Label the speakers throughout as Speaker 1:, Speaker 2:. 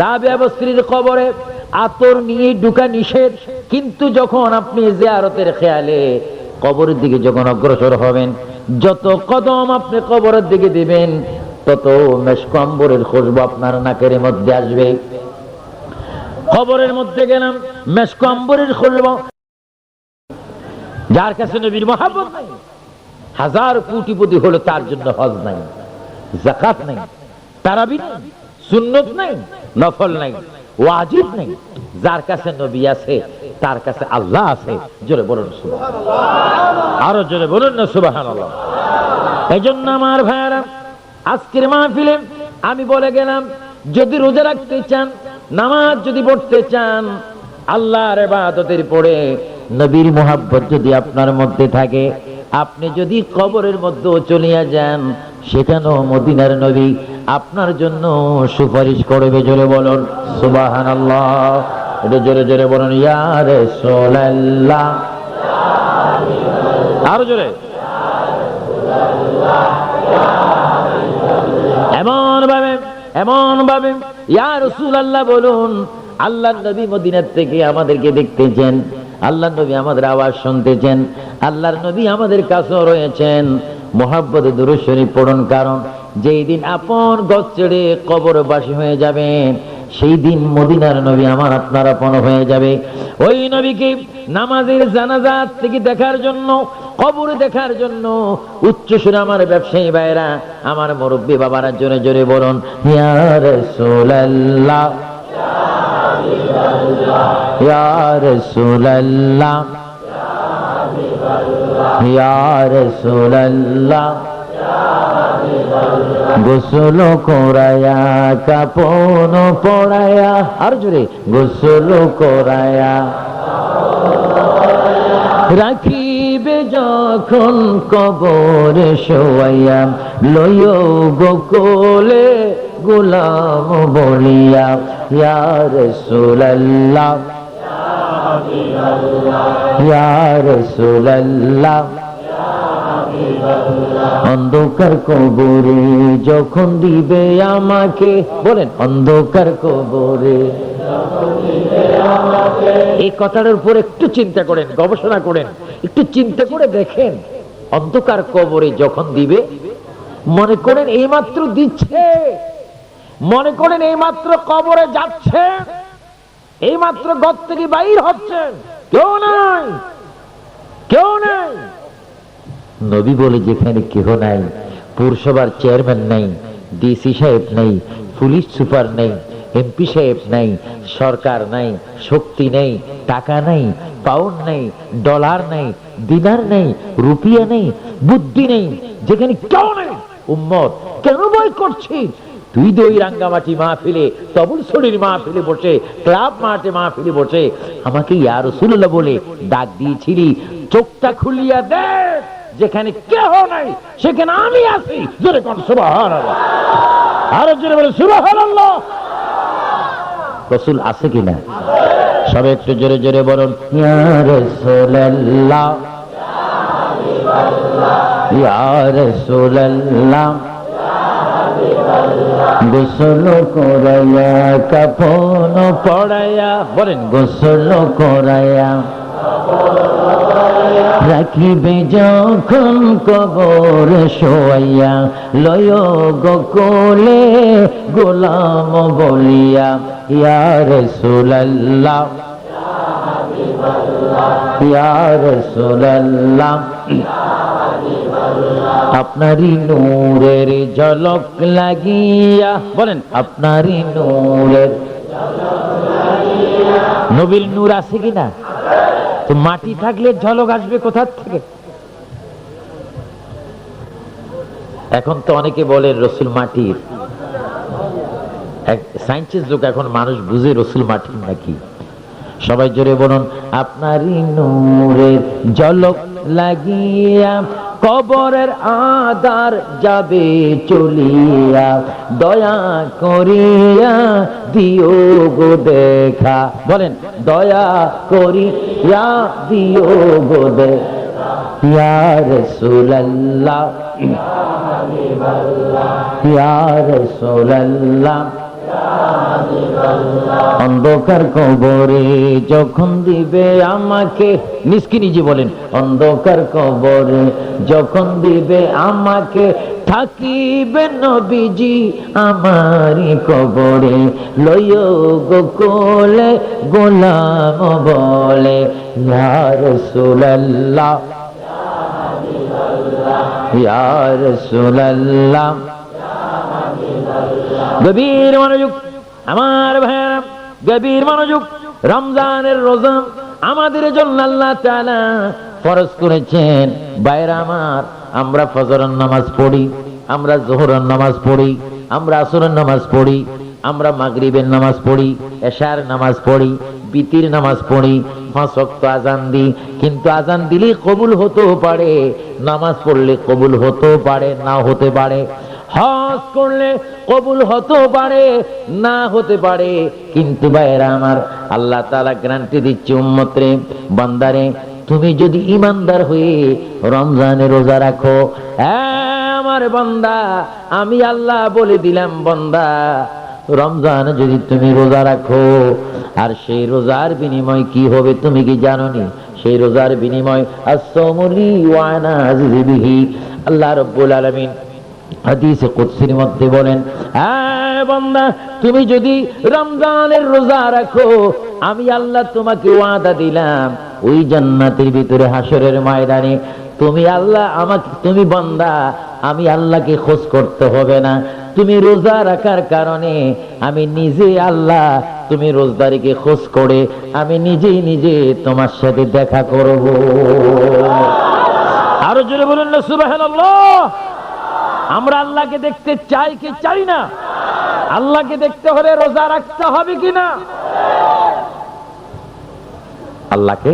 Speaker 1: রাবিয়া বসরির কবরে আতর নিয়ে ঢুকা নিষেধ, কিন্তু যখন আপনি জিয়ারতের খেয়ালে কবরের দিকে যখন অগ্রসর হবেন, যত কদম আপনি কবরের দিকে দিবেন, তত মেশক আম্বরের খুশবু আপনার নাকের মধ্যে আসবে। কবরের মধ্যে গেলাম, মেশক আম্বরের খুশবু। যার কাছে নবীর মহব্বত নাই, হাজার কোটিপতি হলো, তার জন্য হজ নাই, যাকাত নাই, তারাবি নাই, সুন্নত নাই, নফল নাই, ওয়াজিব নাই। যার কাছে নবী আছে তার কাছে আল্লাহ আছে। জোরে বলুন সুবহানাল্লাহ, আরো জোরে বলুন না সুবহানাল্লাহ। এই জন্য আমার ভাইয়েরা, আজকের মাহফিলে আমি বলে গেলাম, যদি রোজা রাখতে চান, নামাজ যদি পড়তে চান, আল্লাহর ইবাদতের পরে নবীর মুহাব্বত যদি আপনার মধ্যে থাকে, আপনি যদি কবরের মধ্যে চলিয়া যান, সেখানেও মদিনার নবী আপনার জন্য সুপারিশ করবে। জোরে বলুন সুবহানাল্লাহ, এটা জোরে জোরে বলুন ইয়া রাসূলুল্লাহ, আরো জোরে। এমন ভাবে ইয়া রাসূলুল্লাহ বলুন। আল্লাহর নবী মদিনার থেকে আমাদেরকে দেখতেছেন, আল্লাহর নবী আমাদের আওয়াজ শুনতেছেন, আল্লাহর নবী আমাদের কাছেও রয়েছেন। মুহাব্বতে দুরূদ শরীফ পড়ুন, কারণ যেই দিন আপন গছ ছেড়ে কবরবাসী হয়ে যাবেন, সেই দিন মদিনার নবী আমার আপনার আপন হয়ে যাবে। ওই নবীকে নামাজের জানাজা থেকে দেখার জন্য, কবরে দেখার জন্য উচ্চ সুরে আমার ব্যবসায়ী ভাইরা, আমার মুরব্বী বাবারা জোরে জোরে বলুন ইয়া রাসূলুল্লাহ, ইয়া রাসূলুল্লাহ, ইয়া রাসূলুল্লাহ। গোসল করায়া কাপন পড়ায়া, আর জোরে গোসল করায়া রাখিবে যখন কবরে শোয়াইয়া, লইও গোকুলে গোলাম বলিয়া ইয়া রাসূলুল্লাহ, ইয়া রাসূলুল্লাহ। অন্ধকার কবরে যখন দিবে আমাকে, বলেন অন্ধকার কবরে। এই কথাটার উপর একটু চিন্তা করেন, গবেষণা করেন, একটু চিন্তা করে দেখেন। অন্ধকার কবরে যখন দিবে, মনে করেন এইমাত্র দিচ্ছে, মনে করেন এইমাত্র কবরে যাচ্ছে, এইমাত্র ঘর থেকে বাইর হচ্ছেন, কেউ নাই, কেউ নাই। নবী বলে যেখানে কেহ নাই, পৌরসভার চেয়ারম্যান নাই, ডিসি সাহেব নাই, পুলিশ সুপার নাই, এমপি সাহেব নাই, সরকার নাই, শক্তি নেই, টাকা নাই, পাউন্ড নেই, ডলার নেই, দিনার নেই, রুপিয়া নেই, বুদ্ধি নেই, যেখানে কেউ নেই, উম্মত কেন ভয় করছি? তুই দই রাঙ্গামাটি মাহফিলে, তবুল শরীর মাহফিলে বসে, ক্লাব মাঠে মাহফিলে বসে আমাকে ইয়া রাসূলুল্লাহ বলে ডাক দিয়েছিলি। চোখটা খুলিয়া দেখ, যেখানে কেহ নাই সেখানে আমি আছি। জোরে কোন সুবহানাল্লাহ, আরো জোরে বলে সুবহানাল্লাহ। রাসূল আছে কিনা? সবাই একটু জোরে জোরে বলুন ইয়া রাসূলুল্লাহ, ইয়া রাসূলুল্লাহ। গোসল করায়া কাফন পড়ায়া, বলেন গোসল করায়া রাখিবে যখন কবর শোয়াইয়া, লয় গোকুলে গোলাম বলিয়া ইয়া রাসূলুল্লাহ, ইয়া রাসূলুল্লাহ। আপনারই নূরের ঝলক লাগিয়া, বলেন আপনারই নূরের। নবীর নূর আছে কিনা? তো মাটি থাকলে ঝলক আসবে কোথা থেকে? এখন তো অনেকে বলে রসুল মাটির, সায়েন্সের যুগ, এখন মানুষ বুঝে রসুল মাটির নাকি। সবাই জোরে বলুন আপনারই নূরের ঝলক লাগিয়া কবরের আধার যাবে চলিয়া, দয়া করিয়া দিও গো দেখা, বলেন দয়া করিয়া দিও গো দেখা ইয়া রাসূলুল্লাহ, ইয়া রাসূলুল্লাহ। অন্ধকার কবরে যখন দিবে আমাকে, নিষ্কি নিজে বলেন, অন্ধকার কবরে যখন দিবে আমাকে, থাকিবে নবীজি আমারি কবরে, লইও গো কোলে গোলাম বলে, ইয়া রাসূলুল্লাহ ইয়া রাসূলুল্লাহ। গভীর মনোযোগ আমার ভাইরা, গভীর মনোযোগ। রমজানের রোজা আমাদের জন্য আল্লাহ তাআলা ফরজ করেছেন। ভাইরা আমার, আমরা ফজরের নামাজ পড়ি, আমরা যোহরের নামাজ পড়ি, আমরা আসরের নামাজ পড়ি, আমরা মাগরিবের নামাজ পড়ি, এশার নামাজ পড়ি, বিতির নামাজ পড়ি, 5 ওয়াক্ত আজান দিই। কিন্তু আজান দিলে কবুল হতেও পারে, নামাজ পড়লে কবুল হতেও পারে, না হতে পারে। হজ করলে কবুল হতেও পারে, না হতে পারে। কিন্তু ভাইরা আমার, আল্লাহ তাআলা গ্যারান্টি দিচ্ছে উম্মতরে, বান্দারে, তুমি যদি ইমানদার হয়ে রমজানে রোজা রাখো, আমার বান্দা, আমি আল্লাহ বলে দিলাম, বান্দা, রমজান যদি তুমি রোজা রাখো, আর সেই রোজার বিনিময় কি হবে তুমি কি জানো নি? সেই রোজার বিনিময় as-sawmu li wa ana azizu bihi। আল্লাহ রাব্বুল আলামিন হাদিসে কুদসির মধ্যে বলেন, বান্দা, তুমি যদি রমজানের রোজা রাখো, আমি আল্লাহ তোমাকে ওয়াদা দিলাম, ওই জান্নাতের ভিতরে হাসরের ময়দানে তুমি আল্লাহ আমাকে, তুমি বান্দা, আমি আল্লাহকে খোঁজ করতে হবে না। তুমি রোজা রাখার কারণে আমি নিজে আল্লাহ, তুমি রোজদারিকে খোঁজ করে আমি নিজেই নিজে তোমার সাথে দেখা করব। আরো জোরে বলুন না সুবহানাল্লাহ। আমরা আল্লাহকে দেখতে চাই কি চাই না? আল্লাহকে দেখতে হলে রোজা রাখতে হবে কিনা? আল্লাহকে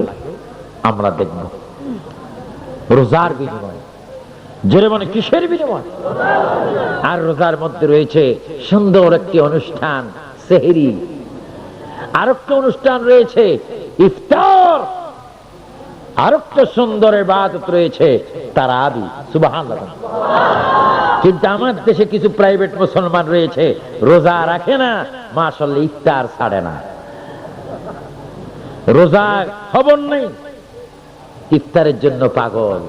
Speaker 1: আমরা দেখব রোজার বিনিময়। জোরে মানে কিসের বিনিময়? আর রোজার মধ্যে রয়েছে সুন্দর একটি অনুষ্ঠান, সেহরি। আর একটা অনুষ্ঠান রয়েছে ইফতার। আর একটা সুন্দর ইবাদত রয়েছে তারাবি। সুবহানাল্লাহ। কিন্তু আমার দেশে কিছু প্রাইভেট মুসলমান রয়েছে, রোজা রাখে না, মাশাআল্লাহ, ইফতার ছাড়ে না। রোজা খবর নেই, ইফতারের জন্য পাগল।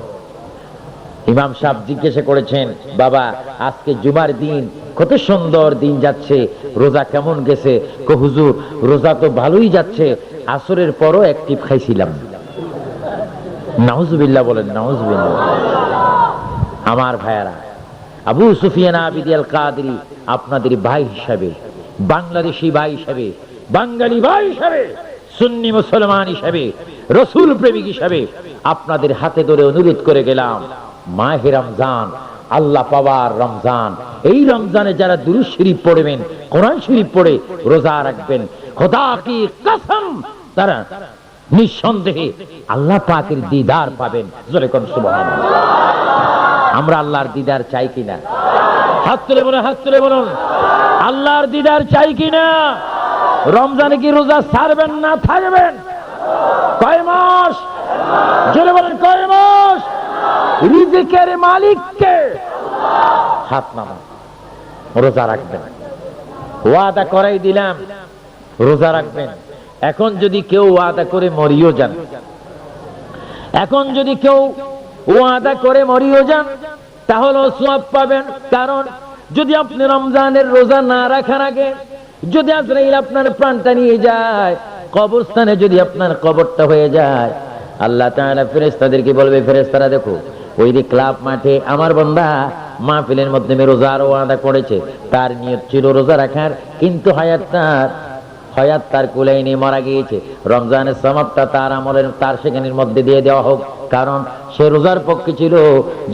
Speaker 1: ইমাম সাহেব জিজ্ঞাসা করেছেন, বাবা, আজকে জুমার দিন, কত সুন্দর দিন যাচ্ছে, রোজা কেমন গেছে? কো হুজুর, রোজা তো ভালোই যাচ্ছে, আসরের পরও একটি খাইছিলাম। নাউজুবিল্লাহ বলেন, নাউজুবিল্লাহ। আমার ভাইয়ারা, আবু সুফিয়ান আবিদি আল কাদরি আপনাদের ভাই হিসাবে, বাংলাদেশি ভাই হিসাবে, বাঙালি ভাই হিসাবে, সুন্নি মুসলমান হিসাবে, রসুল প্রেমিক হিসাবে আপনাদের হাতে ধরে অনুরোধ করে গেলাম, মাহে রমজান, আল্লাহ পাওয়ার রমজান, এই রমজানে যারা দুরূদ শরীফ পড়বেন, কোরআন শরীফ পড়ে রোজা রাখবেন, খোদা কি কসম, তারা নিঃসন্দেহে আল্লাহ পাকের দিদার পাবেন। জোরে কোন সুবহানাল্লাহ। আমরা আল্লাহর দিদার চাই কিনা? হাত তুলে বলুন, হাত তুলে বলুন, আল্লাহর দিদার চাই কিনা? রমজানে কি রোজা ছাড়বেন না থাকবেন? কয় মাস? জোরে বলেন, কয় মাস? রিজিকের মালিক কে? হাত নামান, রোজা রাখবেন। ওয়াদা করাই দিলাম, রোজা রাখবেন। এখন যদি কেউ ওয়াদা করে মরিও যান, এখন যদি কেউ ওয়াদা করে মরিও যান, তাহলে সওয়াব পাবেন। কারণ যদি আপনি রমজানের রোজা না রাখার আগে যদি আজরাইল আপনার প্রাণটা নিয়ে যায়, কবরস্থানে যদি আপনার কবরটা হয়ে যায়, আল্লাহ তাআলা ফেরেশতাদেরকে বলবে, ফেরেশতারা দেখো, ওই যে ক্লাব মাঠে আমার বান্দা মাহফিলের মধ্যে রোজার ওয়াদা করেছে, তার নিয়ত ছিল রোজা রাখার, কিন্তু হায়াত তার কুলাই নিয়ে মারা গিয়েছে। রমজানের সমাপ্তটা তার আমলের, তার সেখানের মধ্যে দিয়ে দেওয়া হোক, কারণ সে রোজার পক্ষে ছিল,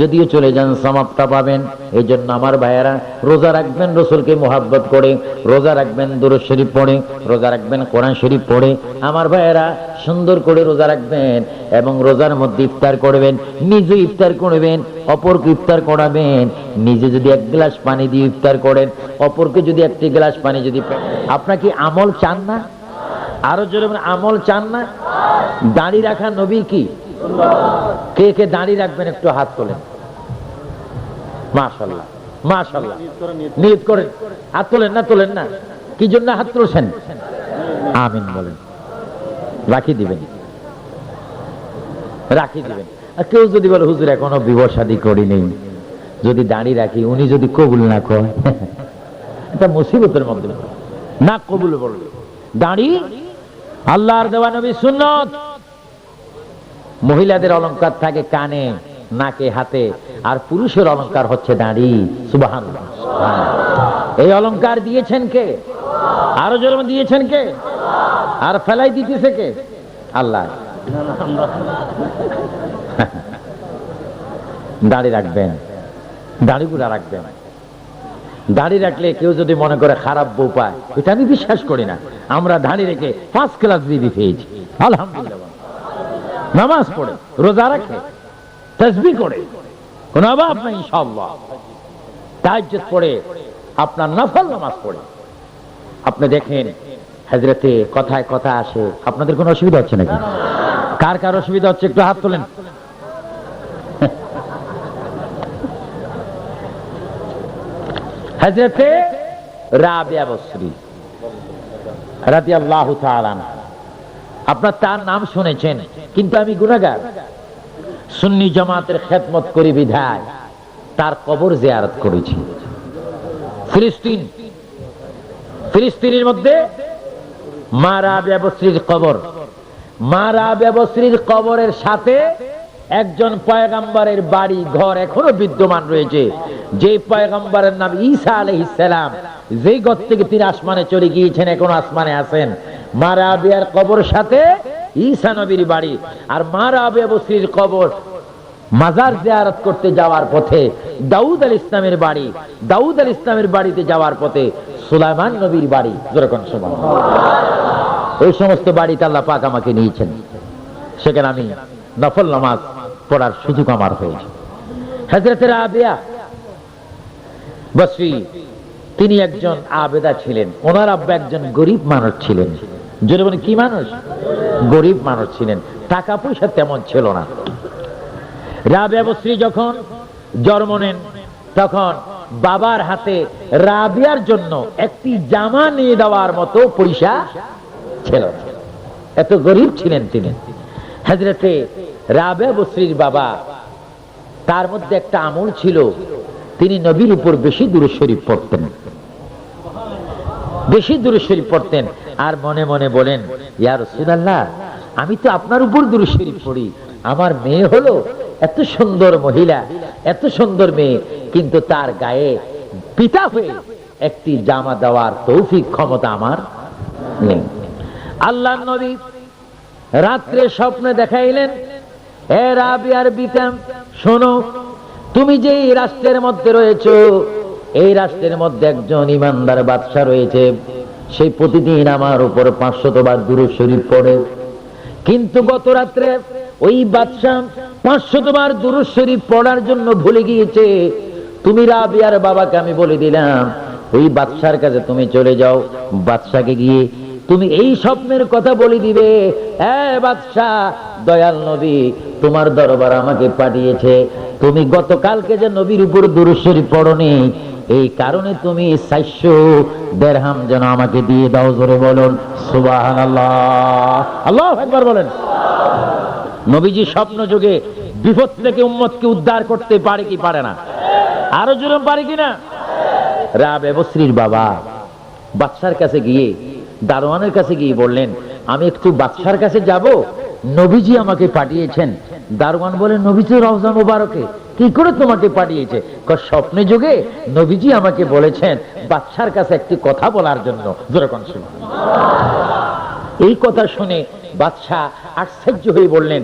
Speaker 1: যদিও চলে যান সমাপ্ত পাবেন। এই জন্য আমার ভাইয়েরা, রোজা রাখবেন রসুলকে মোহাব্বত করে, রোজা রাখবেন দুরূদ শরীফ পড়ে, রোজা রাখবেন কোরআন শরীফ পড়ে। আমার ভাইয়েরা, সুন্দর করে রোজা রাখবেন এবং রোজার মধ্যে ইফতার করবেন, নিজে ইফতার করবেন, অপরকে ইফতার করাবেন। নিজে যদি 1 গ্লাস পানি দিয়ে ইফতার করেন, অপরকে যদি 1 গ্লাস পানি যদি। আপনাকে আমল চান না? আরো জোরে বলেন, আমল চান না? দাড়ি রাখা নবী কি? কে কে দাড়ি রাখবেন একটু হাত তোলেন। মাশাআল্লাহ, মাশাআল্লাহ, নিয়ত করেন। হাত তোলেন না, তোলেন না, কি জন্য হাত তুলছেন? আমিন বলেন। রাখি দিবেন, রাখি দিবেন। আর কেউ যদি বলে হুজুর এখনো বিবাহ শাদী করিনি, যদি দাঁড়ি রাখি উনি যদি কবুল না করে, এটা মুসিবতের মধ্যে না কবুল বলবে। দাঁড়ি আল্লাহর দেওয়া নবী সুন্নত। মহিলাদের অলংকার থাকে কানে, নাকে, হাতে, আর পুরুষের অলংকার হচ্ছে দাঁড়ি। সুবহানাল্লাহ। এই অলংকার দিয়েছেন কে? আরো জন্ম দিয়েছেন কে? আর ফেলাই দিতেছে কে? আল্লাহ। দাড়ি রাখবেন, দাড়ি গুলা রাখবেন। দাড়ি রাখলে কেউ যদি মনে করে খারাপ বউ পায়, এটা আমি বিশ্বাস করি না। আমরা দাড়ি রেখে 5 ক্লাস বিবি পেয়েছি, আলহামদুলিল্লাহ। নামাজ পড়ে, রোজা রাখে, তাসবিহ করে, কোন অভাব নাই ইনশাআল্লাহ। তাহাজ্জুদ পড়ে, আপনার নফল নামাজ পড়ে। আপনি দেখেন হযরতে কথায় কথা আসে। আপনাদের কোনো অসুবিধা হচ্ছে নাকি? কার কার অসুবিধা হচ্ছে একটু হাত তোলেন। হযরতে রাবিয়া বসরি রাদিয়াল্লাহু তাআলা আনহা, আপনার তার নাম শুনেছেন, কিন্তু আমি গুনাহগার। সুন্নি জামাতের খেদমত করি বিধায় তার কবর জিয়ারত করেছি। ফিলিস্তিনের মধ্যে মা রাবিয়া বসরির কবর। মা রাবিয়া বসরির কবরের সাথে একজন পয়গম্বরের বাড়ি ঘর এখনো বিদ্যমান রয়েছে, যে পয়গম্বরের নাম ঈসা আলাইহিস সালাম। যেই ঘর থেকে তিনি আসমানে চলে গিয়েছেন, এখনো আসমানে আছেন। মা রাবিয়ার কবর সাথে ঈসা নবীর বাড়ি। আর মা রাবিয়া বসরির কবর মাজার জিয়ারত করতে যাওয়ার পথে দাউদ আলাইহিস ইসলামের বাড়ি। দাউদ আলাইহিস ইসলামের বাড়িতে যাওয়ার পথে সুলাইমান নবীর বাড়ি। যেরকম সুবহানাল্লাহ। এই সমস্ত বাড়িতে আল্লাহ পাক আমাকে নিয়েছেন, সেখানে আমি নফল নামাজ পড়ার সুযোগ আমার হয়েছে। হযরত রাবিয়া বসরি তিনি একজন আবেদা ছিলেন। ওনার আব্বা একজন গরিব মানুষ ছিলেন। যদি বলেন কি মানুষ? গরিব মানুষ ছিলেন, টাকা পয়সা তেমন ছিল না। রাবিয়া বসরি যখন জন্ম নেন, তখন বাবার হাতে রাবিয়ার জন্য একটি জামা নিয়ে দেওয়ার মতো পয়সা ছিল। এত গরিব ছিলেন তিনি। হযরতে রাবিয়া বসরির বাবা, তার মধ্যে একটা আমল ছিল, তিনি নবীর উপর বেশি দুরূদ শরীফ পড়তেন, বেশি দুরূদ শরীফ পড়তেন। আর মনে মনে বলেন, ইয়া রাসূলুল্লাহ, আমি তো আপনার উপর দুরূদ শরীফ পড়ি, আমার মেয়ে হলো এত সুন্দর মহিলা, এত সুন্দর মেয়ে, কিন্তু তার গায়ে পিতা হয়ে একটি জামা দেওয়ার তৌফিক ক্ষমতা আমার নেই। আল্লাহর নবী রাত্রে স্বপ্নে দেখাইলেন, হে রাবিয়ার পিতা, শোনো, তুমি যে এই রাষ্ট্রের মধ্যে রয়েছো, এই রাষ্ট্রের মধ্যে একজন ইমানদার বাদশা রয়েছে, সেই প্রতিদিন আমার উপর 500 বার দুরূদ শরীফ পড়ে। কিন্তু গত রাত্রে ওই বাদশা 500 বার দুরূদ শরীফ পড়ার জন্য ভুলে গিয়েছে। তুমি রাবিয়ার বাবাকে আমি বলে দিলাম, ওই বাদশার কাছে তুমি চলে যাও, বাদশাকে গিয়ে তুমি এই স্বপ্নের কথা বলে দিবে, এ বাদশা, দয়াল নবী তোমার দরবার আমাকে পাঠিয়েছে, তুমি গতকালকে যে নবীর উপর দুরূদ শরীফ পড়নি, এই কারণে তুমি 400 দিরহাম যেন আমাকে দিয়ে দাও। জোরে বলুন সুবহানাল্লাহ। আল্লাহু আকবার বলেন। নবীজি স্বপ্ন যুগে বিপদ থেকে উম্মতকে উদ্ধার করতে পারে কি পারে না? আরো জোরে পারে কিনা? রাবিয়া বসরির বাবা বাদশার কাছে গিয়ে, দারোয়ানের কাছে গিয়ে বললেন, আমি একটু বাদশার কাছে যাব, নবীজি আমাকে পাঠিয়েছেন। দারোয়ান বলেন, নবীজি রওজা মুবারকে, কি করে তোমাকে পাঠিয়েছে? স্বপ্নে যুগে নবীজি আমাকে বলেছেন বাদশার কাছে একটি কথা বলার জন্য। যেরকম শুনুন। এই কথা শুনে বাদশা আশ্চর্য হয়ে বললেন,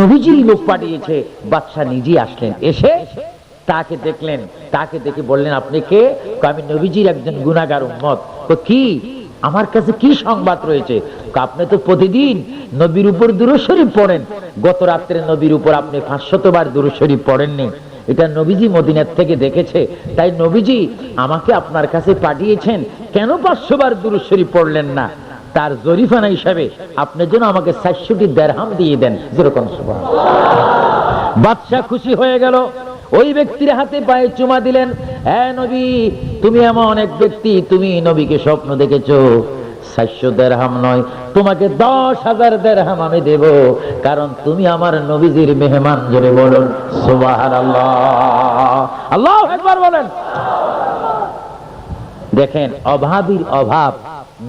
Speaker 1: নবীজির লোক পাঠিয়েছে। বাদশা নিজে আসলেন, এসে তাকে দেখলেন, তাকে দেখে বললেন, আপনি কে? আমি নবীজির একজন গুনাহগার উম্মত। কি আমার কাছে কি সংবাদ রয়েছে? আপনি তো প্রতিদিন নবীর উপর দুরূদ শরীফ পড়েন, গত রাত্রে নবীর উপর আপনি 500 বার দুরূদ শরীফ পড়েননি, এটা নবীজি মদিনার থেকে দেখেছে, তাই নবীজি আমাকে আপনার কাছে পাঠিয়েছেন। কেন 500 বার দুরূদ শরীফ পড়লেন না? তার জরিফানা হিসাবে আপনি যেন আমাকে 400টি দিরহাম দিয়ে দেন। যেরকম সুবহানাল্লাহ। বাদশা খুশি হয়ে গেল, ওই ব্যক্তির হাতে পায়ে চুমা দিলেন, হ্যাঁ নবী, তুমি এমন এক ব্যক্তি, তুমি নবীকে স্বপ্ন দেখেছো, 700 দিরহাম নয়, তোমাকে 10,000 দিরহাম আমি দেব, কারণ তুমি আমার নবীজির মেহমান। জোরে বলুন সুবহানাল্লাহ, আল্লাহু আকবার বলেন। দেখেন অভাবীর অভাব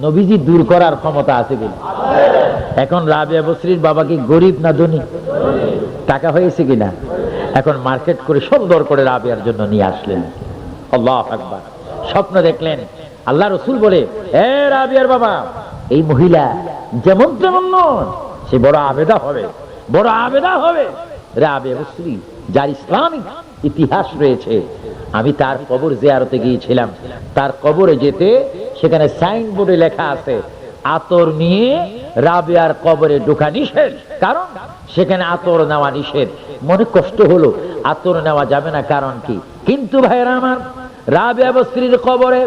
Speaker 1: নবীজি দূর করার ক্ষমতা আছে কিনা? এখন রাবিয়া বসরির বাবা কি গরিব না ধনী? টাকা হয়েছে কিনা? এখন মার্কেট করে সুন্দর করে রাবিয়ার জন্য নিয়ে আসলেন। আল্লাহু আকবার। স্বপ্ন দেখলেন, আল্লাহ রসুল বলে, এ রাবিয়ার বাবা, এই মহিলা যেমন তেমন নয়, সে বড় আবেদা হবে, বড় আবেদা হবে। রাবিয়া বসরি যার ইসলামিক ইতিহাস রয়েছে, আমি তার কবর জিয়ারতে গিয়েছিলাম। তার কবরে যেতে সেখানে সাইনবোর্ডে লেখা আছে, আতর নিয়ে রাবিয়ার কবরে ঢোকা নিষেধ, কারণ সেখানে আতর নেওয়া নিষেধ। মনে কষ্ট হলো, আতর নেওয়া যাবে না, কারণ কি? কিন্তু ভাইরা আমার, রাবিয়া বসরির কবরে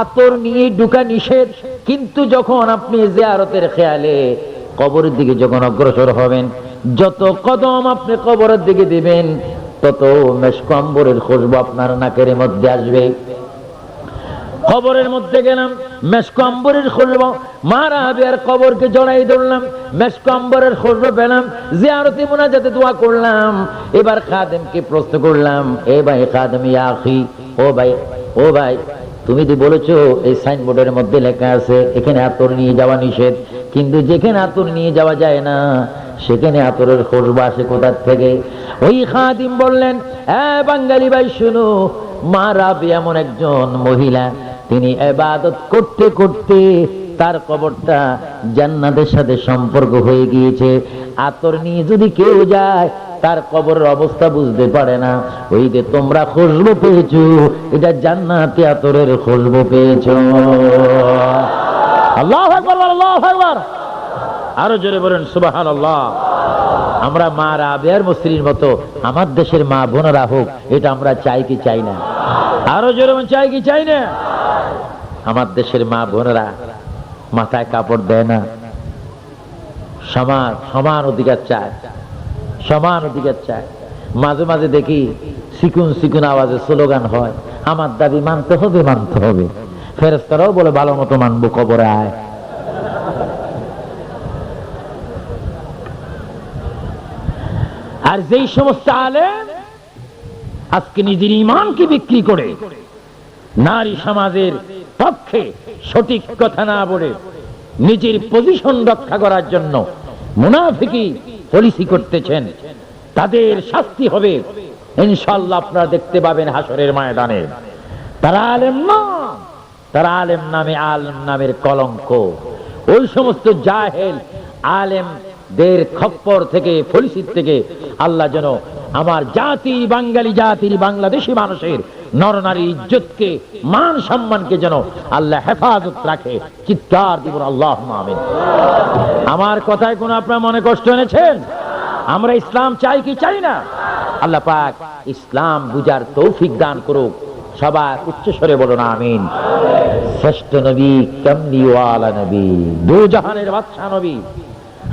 Speaker 1: আতর নিয়ে ঢোকা নিষেধ, কিন্তু যখন আপনি জিয়ারতের খেয়ালে কবরের দিকে যখন অগ্রসর হবেন, যত কদম আপনি কবরের দিকে দিবেন, তত মেশক আম্বরের খুশবু আপনার নাকের মধ্যে আসবে। কবরের মধ্যে গেলাম, মেশক আম্বরের খুশবু, মা রাবিয়ার কবরকে জড়াই ধরলাম, মেশক আম্বরের খুশবু পেলাম, জিয়ারতে মুনাজাতে দোয়া করলাম। এবার খাদেমকে প্রশ্ন করলাম, এ ভাই খাদেম, ইয়া আখি, ও ভাই, ও ভাই, তুমি তো বলেছো এই সাইনবোর্ডের মধ্যে লেখা আছে এখানে আতর নিয়ে যাওয়া নিষেধ, কিন্তু যেখানে আতর নিয়ে যাওয়া যায় না সেখানে আতরের খুশবু আসে কোথা থেকে? ওই খাদিম বললেন, হ্যাঁ বাঙালি ভাই শুনো, মা রাবিয়া এমন একজন মহিলা, তিনি ইবাদত করতে করতে তার কবরটা জান্নাতের সাথে সম্পর্ক হয়ে গিয়েছে। আতর নিয়ে যদি কেউ যায়, তার কবরের অবস্থা বুঝতে পারে না। ওই যে তোমরা খুশবু পেয়েছো, এটা জান্নাতে আতরের খুশবু পেয়েছো। আল্লাহু আকবার, আল্লাহু আকবার, আরো জোরে বলেন সুবহানাল্লাহ। আমরা মা রাবিয়ার বসরির মতো আমার দেশের মা বোনেরা হোক, এটা আমরা চাই কি চাই না? আরো জোরে বলেন, চাই কি চাই না? আমার দেশের মা বোনেরা মাথায় কাপড় দেয় না, সমান সমান অধিকার চায়, সমান অধিকার চায়। মাঝে মাঝে দেখি সিকুন সিকুন আওয়াজে স্লোগান হয়, আমার দাবি মানতে হবে, মানতে হবে। ফেরেশতারাও বলে ভালো মতো মানবো, কবরে আয়। আর যেই সমস্ত আলেম আজকে নিজের ঈমানকে বিক্রি করে নারী সমাজের পক্ষে সঠিক কথা না বলে নিজের পজিশন রক্ষা করার জন্য মুনাফিকি পলিসি করতেছেন, তাদের শাস্তি হবে ইনশাআল্লাহ। আপনারা দেখতে পাবেন হাসরের ময়দানে। তারা আলেম না, তারা আলেম নামে, আলেম নামের কলঙ্ক। ওই সমস্ত জাহেল আলেমদের খপ্পর থেকে, পলিসির থেকে আল্লাহ যেন আমার জাতি, বাঙালি জাতির, বাংলাদেশি মানুষের নরনারী ইজ্জতকে, মান সম্মানকে যেন আল্লাহ হেফাজত রাখে। চিৎকার দিব আল্লাহুম্মা আমিন। আমার কথায় কোন আপনার মনে কষ্ট এনেছেন? আমরা ইসলাম চাই কি চাই না? আল্লাহ পাক ইসলাম বুঝার তৌফিক দান করুক। সবাই উচ্চস্বরে বলুন আমিন। শ্রেষ্ঠ নবী, কামলিওয়ালা নবী, দু জাহানের বাদশা নবী,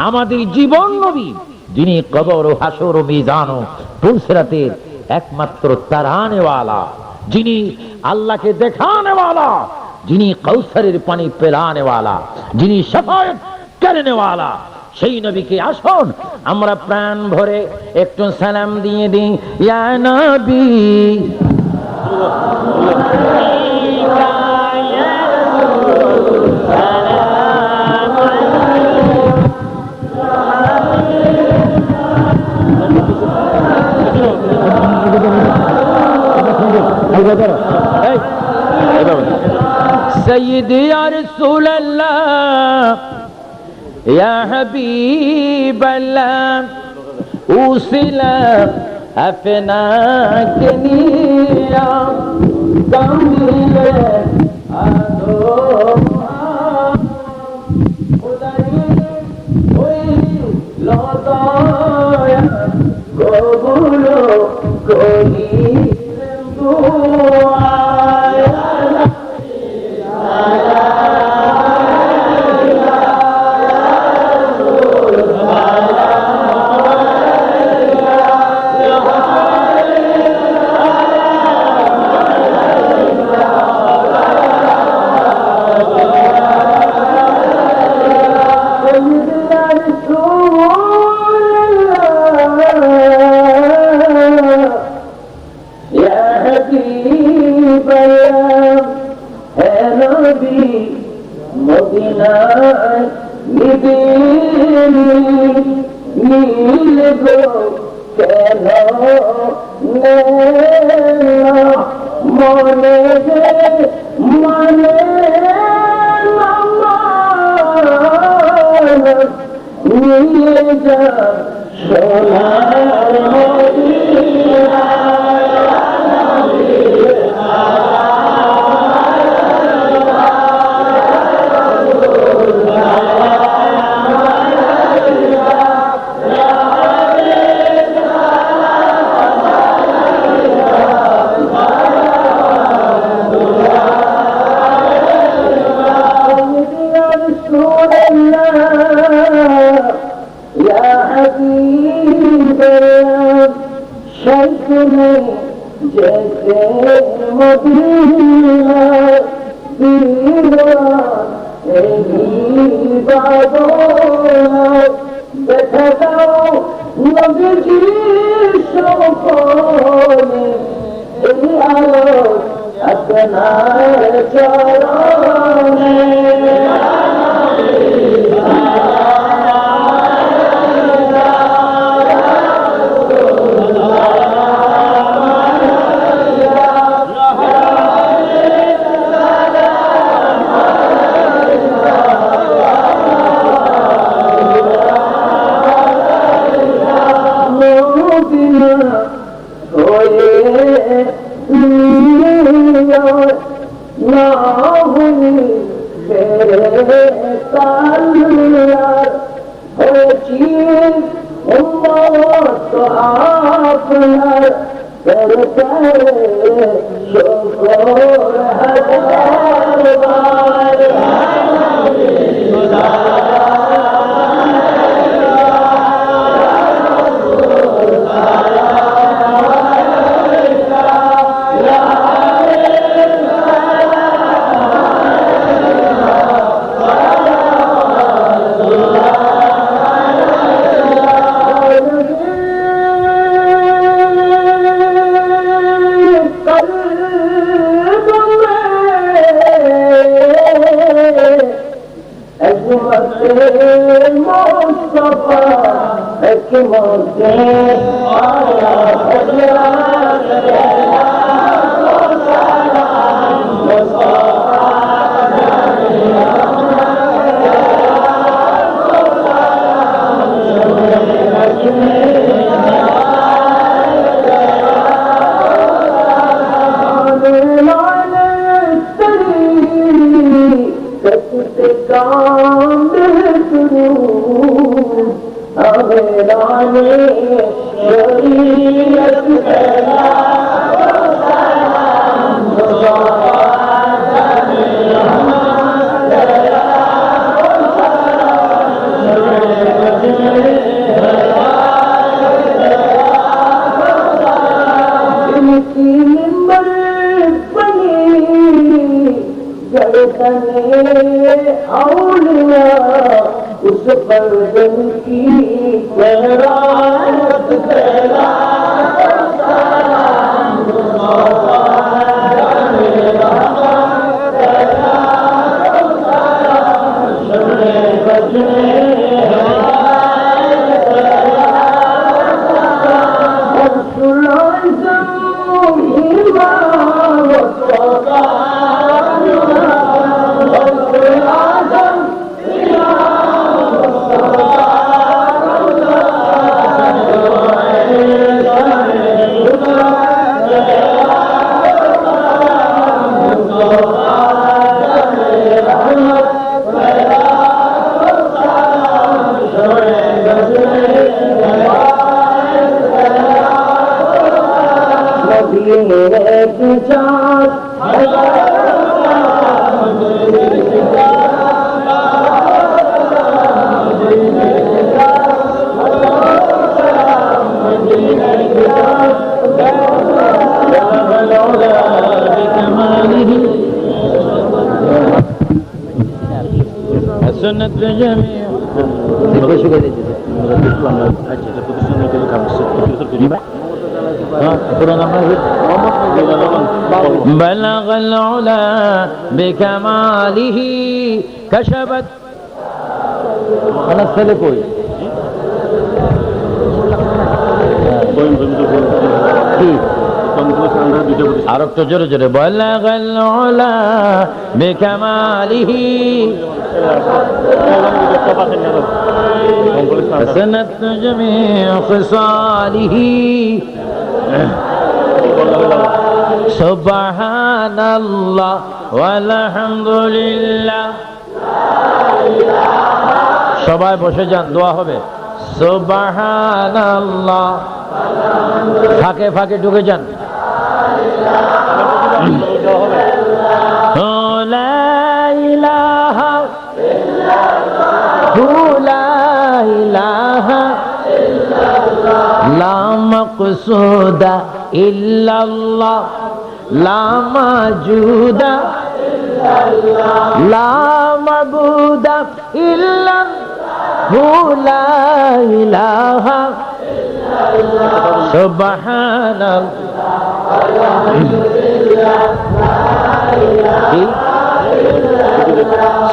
Speaker 1: আমাদের জীবন নবী, যিনি কবর ও হাসর ও মিজান ও পুলসিরাতের একমাত্র তারানেওয়ালা, যিনি আল্লাহকে দেখানেওয়ালা, যিনি কাউসারের পানি পেলানেওয়ালা, যিনি শাফায়াত করনেওয়ালা, সেই নবীকে আসুন আমরা প্রাণ ভরে একটু সালাম দিয়ে দিই। ইয়া নবী سيدي يا رسول الله يا حبيب الله وصل أفناك نيا كامل أدوم لطايا قبولو كوني
Speaker 2: মদিনায় নিবিলি নীল গো কেন মনে রে মনে নিয়ে যা সোনার মদিনা जैसे मदीना बैठा जाओ नबी सोने आलो अपना चरण
Speaker 1: পুরো নাম بلغ العلا بكماله كشفت انا ছেলে কই কি আর একটু জোরে জোরে بلغ العلا بكماله حسنت جميع خصاله সুবহানাল্লাহ ওয়ালহামদুলিল্লাহ সবাই বসে যান দোয়া হবে সুবহানাল্লাহ ফাঁকে ফাঁকে ঢুকে যান লা ইলাহা লা ইলাহা লা মাকসুদা ইল্লাল্লাহ লা মাজুদা লা মাবুদা ইল্লাল্লাহু লা ইলাহা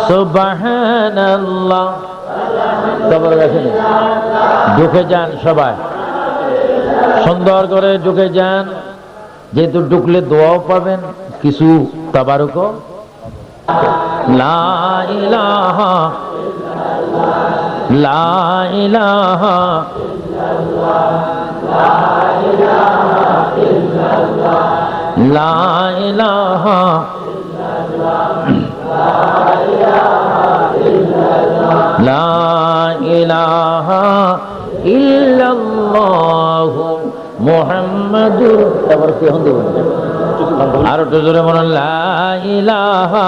Speaker 1: সুবহানাল্লাহ ঢুকে যান সবাই সুন্দর করে ঢুকে যান যেহেতু ঢুকলে দোয়াও পাবেন কিছু তাবারুক লা ইলাহা লা ইলাহা লা ইলাহা লা ইলাহা ইল্লাল্লাহু মুহাম্মাদুর তারপর কি হন দেবেন আর একটু জোরে বলেন লা ইলাহা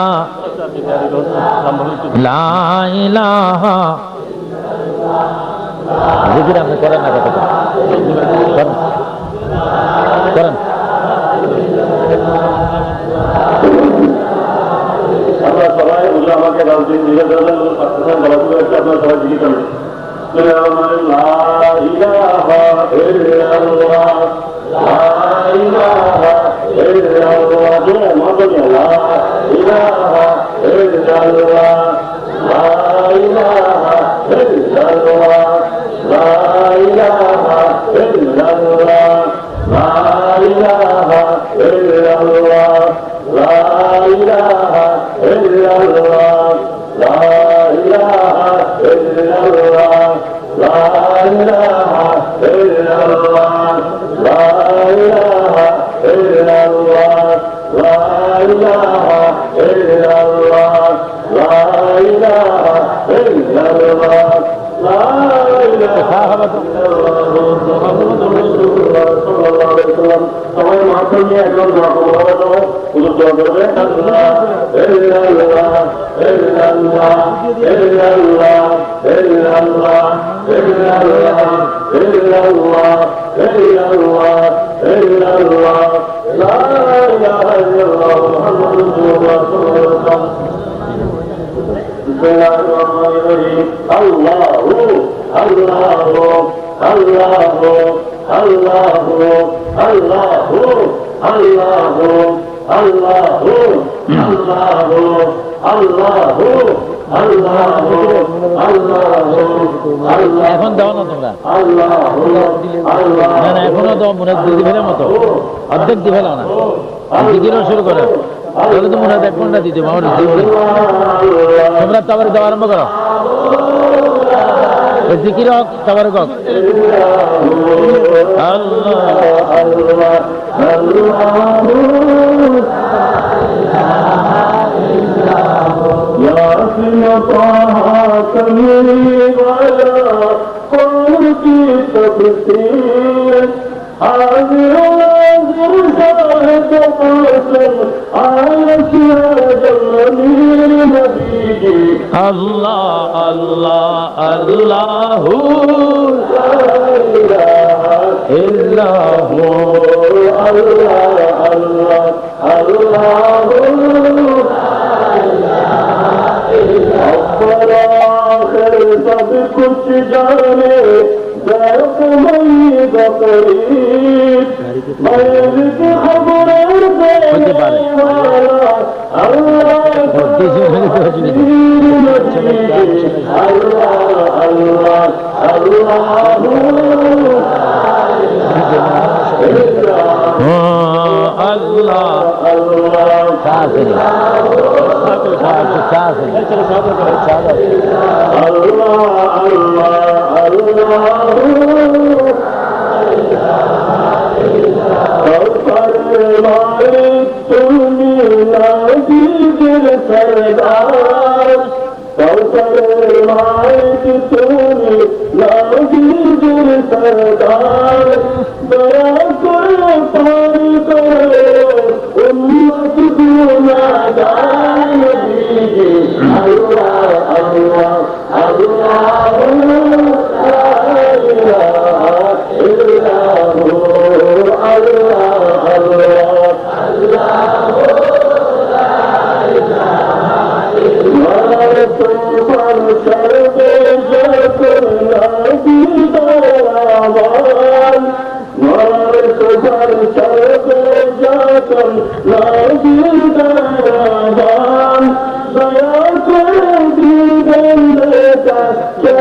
Speaker 1: লা ইলাহা জিকির আপনি করেন না কথা করেন
Speaker 3: আমরা সবাই আমাকে আপনারা সবাই জিজ্ঞেস করেন লা ইলাহা ইল্লাল্লাহ লা ইলাহা ইল্লাল্লাহ লা ইলাহা ইল্লাল্লাহ লা ইলাহা ইল্লাল্লাহ লা ইলাহা ইল্লাল্লাহ লা ইলাহা ইল্লাল্লাহ লা ইলাহা ইল্লাল্লাহ লা ইলাহা ইল্লাল্লাহ লা ইলাহা ইল্লাল্লাহ লা ইলাহা ইল্লাল্লাহ লা ইলাহা ইল্লাল্লাহ লা ইলাহা ইল্লাল্লাহ লা ইলাহা ইল্লাল্লাহ সবাই মাথা নিয়ে একদম দোয়া করবো হুজুর দোয়া করবে আল্লাহ ইল্লাল্লাহ ইল্লাল্লাহ ইল্লাল্লাহ ইল্লাল্লাহ ইল্লাল্লাহ ইল্লাল্লাহ ইল্লাল্লাহ ইল্লাল্লাহ লা ইলাহা ইল্লাল্লাহ মুহাম্মাদুর রাসূলুল্লাহ বিসমিল্লাহির রহমানির রহিম আল্লাহু আল্লাহু আল্লাহু আল্লাহু আল্লাহু আল্লাহু আল্লাহু আল্লাহু আল্লাহু আল্লাহু আল্লাহু
Speaker 1: এখন দাও না তোমরা
Speaker 3: আল্লাহু
Speaker 1: না না এখনো দাও মনে দিবে মতো অর্ধেক দিবে না জিকিরও শুরু করে তাহলে তো মনে হয় 1 ঘন্টা দিতে আমার তোমরা তাবার দেওয়া আরম্ভ করো জিকির হোক তাবার হোক আল্লাহ আল্লাহ আল্লাহু ইল্লাহু
Speaker 3: আল্লাহ আল্লাহ আল্লাহু أكبر آخر सब कुछ जाने दैफ मई गरीब मौज की खबरें
Speaker 1: হতে পারে।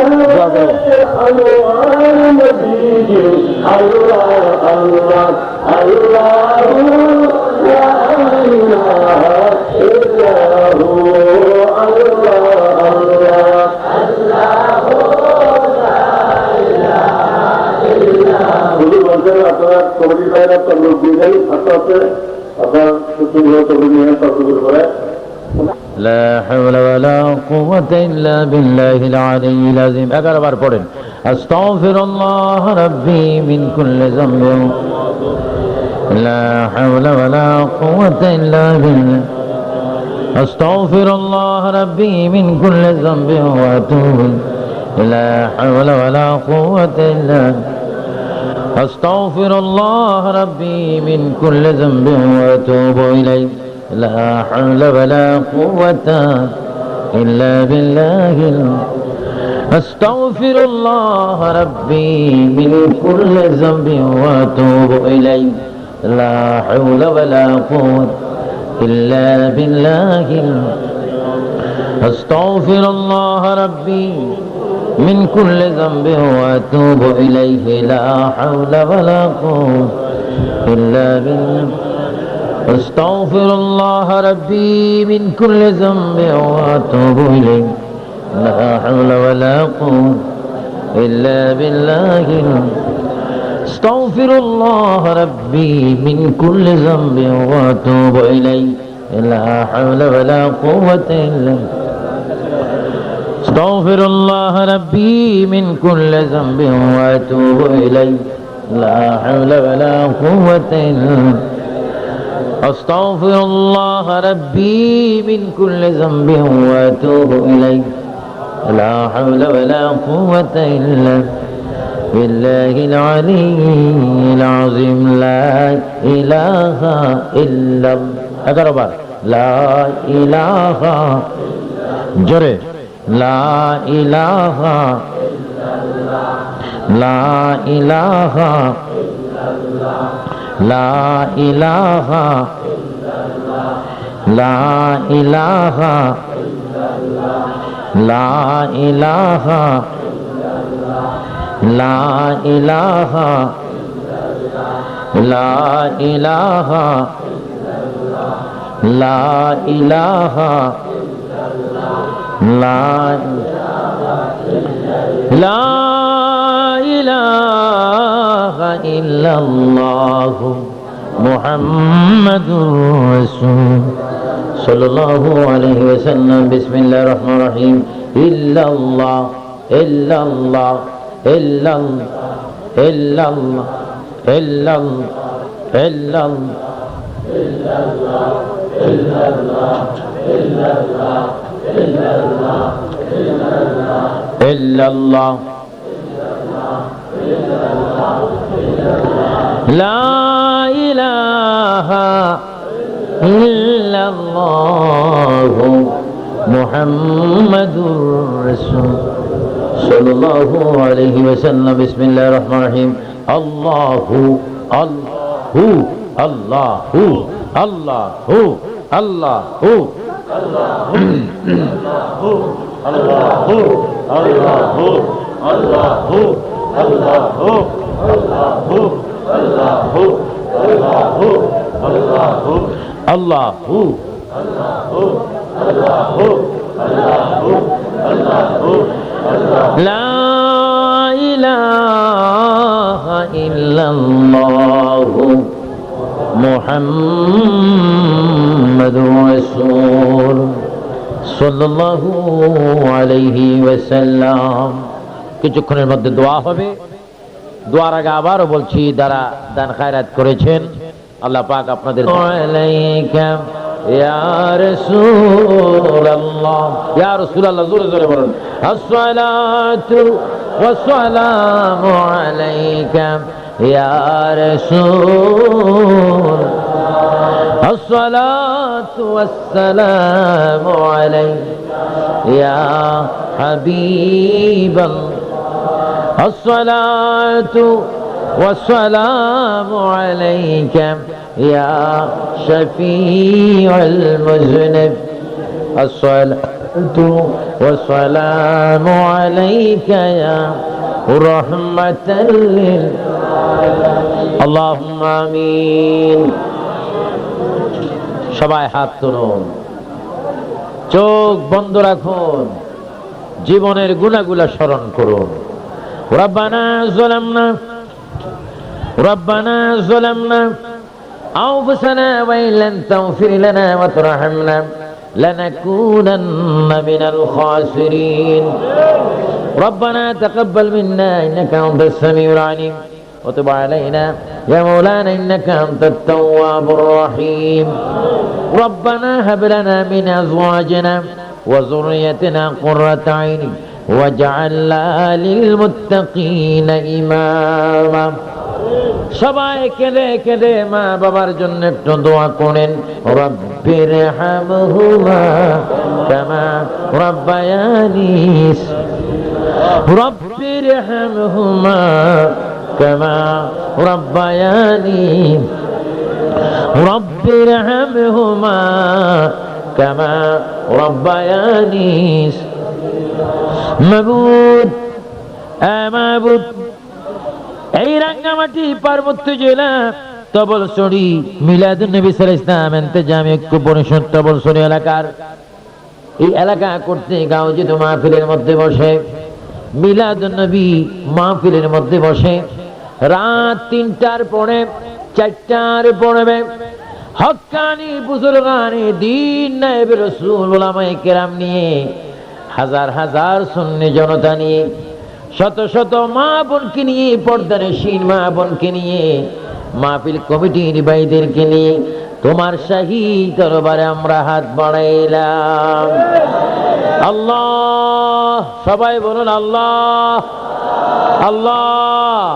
Speaker 3: देने वाला अल्लाह আপনারা কমিটি ভাইরা তো লোক দিয়ে যাই আস্তে আস্তে আপনার কমিটি নিয়ে শুরু করে
Speaker 1: لا حول ولا قوة إلا بالله العلي العظيم أقرب পড়েন أستغفر الله ربي من كل ذنب لا حول ولا قوة إلا بالله أستغفر الله ربي من كل ذنب وأتوب لا حول ولا قوة إلا أستغفر الله ربي من كل ذنب وأتوب إليه لا حول ولا قوة إلا بالله أستغفر الله ربي من كل ذنب وأتوب إليه لا حول ولا قوة إلا بالله أستغفر الله ربي من كل ذنب وأتوب إليه لا حول ولا قوة إلا بالله أستغفر الله ربي من كل ذنب وأتوب إليه لا حول ولا قوة إلا بالله أستغفر الله ربي من كل ذنب وأتوب إليه لا حول ولا قوة إلا أستغفر الله ربي من كل ذنب وأتوب إليه لا حول ولا قوة إلا أستغفر الله ربي من كل ذنب وأتوب إليه لا حول ولا قوة إلا بالله العلي العظيم لا إله إلا الله لا إله جري لا إله لا إله لا إله لا إله لا إله لا إله لا إله لا إله لا لا إله إلا الله محمد رسول صلى الله عليه وسلم بسم الله الرحمن الرحيم إلا الله إلا الله إلا الله إلا الله إلا الله إلا الله إلا الله إلا الله إلا الله إلا الله لا إله إلا الله محمد رسول সাল্লাল্লাহু আলাইহি ওয়াসাল্লাম। বিসমিল্লাহির রহমানির রহিম। আল্লাহু আল্লাহু আল্লাহু আল্লাহু আল্লাহু আল্লাহু আল্লাহু আল্লাহু আল্লাহু আল্লাহু আল্লাহু আল্লাহু আল্লাহু আল্লাহু আল্লাহু আল্লাহু আল্লাহু আল্লাহু আল্লাহু লা ইলাহা ইল্লাল্লাহু মুহাম্মাদুর রাসূল সাল্লাল্লাহু আলাইহি ওয়াসাল্লাম। কিছুক্ষণের মধ্যে দোয়া হবে। দোয়ার আগে আবারও বলছি, যারা দান খায়রাত করেছেন আল্লাহ পাক আপনাদের আলাইকা ইয়া রাসূলুল্লাহ, ইয়া রাসূলুল্লাহ জোরে জোরে বলুন। আসসালাতু ওয়াসসালামু আলাইকা ইয়া রাসূল, আসসালাতু ওয়াসসালামু আলাইকা ইয়া হাবিবাল্লাহ, الصلاة والسلام عليك يا شفيع المذنب، الصلاة والسلام عليك يا رحمة للعالمين اللهم آمين। সবাই হাত তুলুন, চোখ বন্ধ রাখুন, জীবনের গুনাহগুলো স্মরণ করুন। ربنا ظلمنا أنفسنا وإن لم تغفر لنا وترحمنا لنكونن من الخاسرين ربنا تقبل منا إنك أنت السميع العليم وتب علينا يا مولانا إنك أنت التواب الرحيم ربنا هب لنا من أزواجنا وذريتنا قرة عين واجعلنا للمتقين إماما। সবাই কেঁদে কেঁদে মা বাবার জন্য একটু দোয়া করেন। রব্বির হামহুমা কামা রব্বায়ানি, রব্বির হামহুমা কামা রব্বায়ানি, রব্বির হামহুমা কামা রব্বায়ানি। মাবুদ, মাবুদ, এই রাঙ্গামাটি পার্বত্য জেলা তবলছড়ি মিলাদুন নবী সাল্লাল্লাহু আলাইহি ওয়াসাল্লাম ইন্তেজামি ঐক্য পরিষদ তবলছড়ি এলাকার এই এলাকা কর্তৃক আয়োজিত মাহফিলের মধ্যে বসে, মিলাদুন নবী মাহফিলের মধ্যে বসে রাত ৩টার পরে ৪টার পড়বে হক্কানি বুজুর্গানে দ্বীন নায়েব রাসূল উলামায়ে কেরাম নিয়ে, হাজার হাজার সুন্নি জনতা নিয়ে, শত শত মা বোনকে নিয়ে, পর্দানশীন মা বোনকে নিয়ে, মাহফিল কমিটির ভাইদেরকে নিয়ে তোমার শাহী দরবারে আমরা হাত বাড়াইলাম। আল্লাহ, সবাই বলুন আল্লাহ আল্লাহ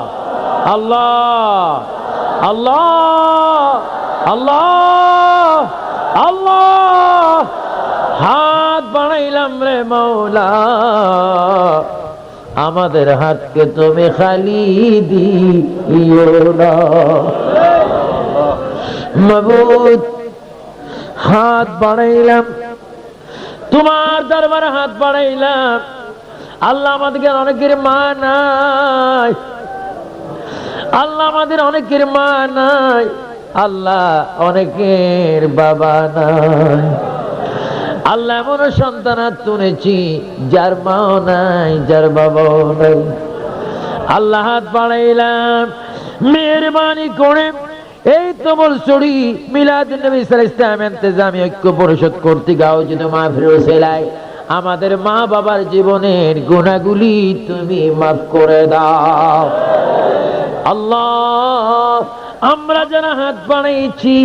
Speaker 1: আল্লাহ আল্লাহ আল্লাহ আল্লাহ। হাত বাড়াইলাম রে মৌলা, আমাদের হাতকে তুমি খালি দিও না। মাবুদ, হাত বাড়াইলাম তোমার দরবারে, হাত বাড়াইলাম। আল্লাহ, আমাদের অনেকের মা নাই, আল্লাহ আমাদের অনেকের মা নাই, আল্লাহ অনেকের বাবা নাই, আল্লাহ এমন সন্তান তুলেছি যার মাও নাই, যার বাবাও নাই। আল্লাহ, হাত বাড়াইলাম, মেহেরবানি করে এই তবলছড়ি মিলাদুন নবী সাল্লাল্লাহু আলাইহি ওয়াসাল্লাম ইন্তেজামি ঐক্য পরিষদ কর্তৃক আয়োজিত মাহফিল সেলাই আমাদের মা বাবার জীবনের গুনাহগুলি তুমি মাফ করে দাও। আল্লাহ, আমরা যারা হাত বাড়াইছি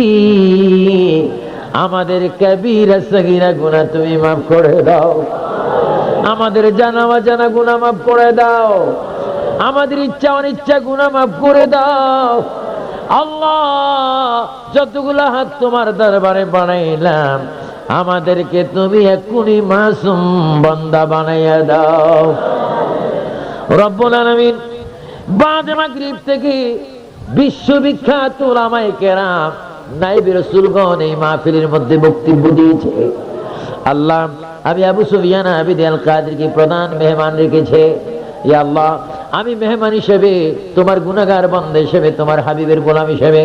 Speaker 1: আমাদের কবিরা সগীরা গুনাহ তুমি মাফ করে দাও, আমাদের জানা অজানা গুনাহ মাফ করে দাও, আমাদের ইচ্ছা অনিচ্ছা গুনাহ মাফ করে দাও। আল্লাহ, যতগুলা হাত তোমার দরবারে বানাইলাম আমাদেরকে তুমি এক্ষুনি মাসুম বান্দা বানাইয়া দাও। রব্বুল আলামিন বাদ মাগরিব থেকে বিশ্ববিখ্যাত উলামায়ে কেরাম নায়েবে রাসূলগণ এই মাহফিলের মধ্যে বক্তব্য দিয়েছে। আল্লাহ, আমি আবু সুফিয়ান আবিদ আল কাদেরকে প্রধান মেহমান রেখেছে। ইয়া আল্লাহ, আমি মেহমান হিসেবে, তোমার গুনাহগার বান্দা হিসেবে, তোমার হাবিবের গোলাম হিসেবে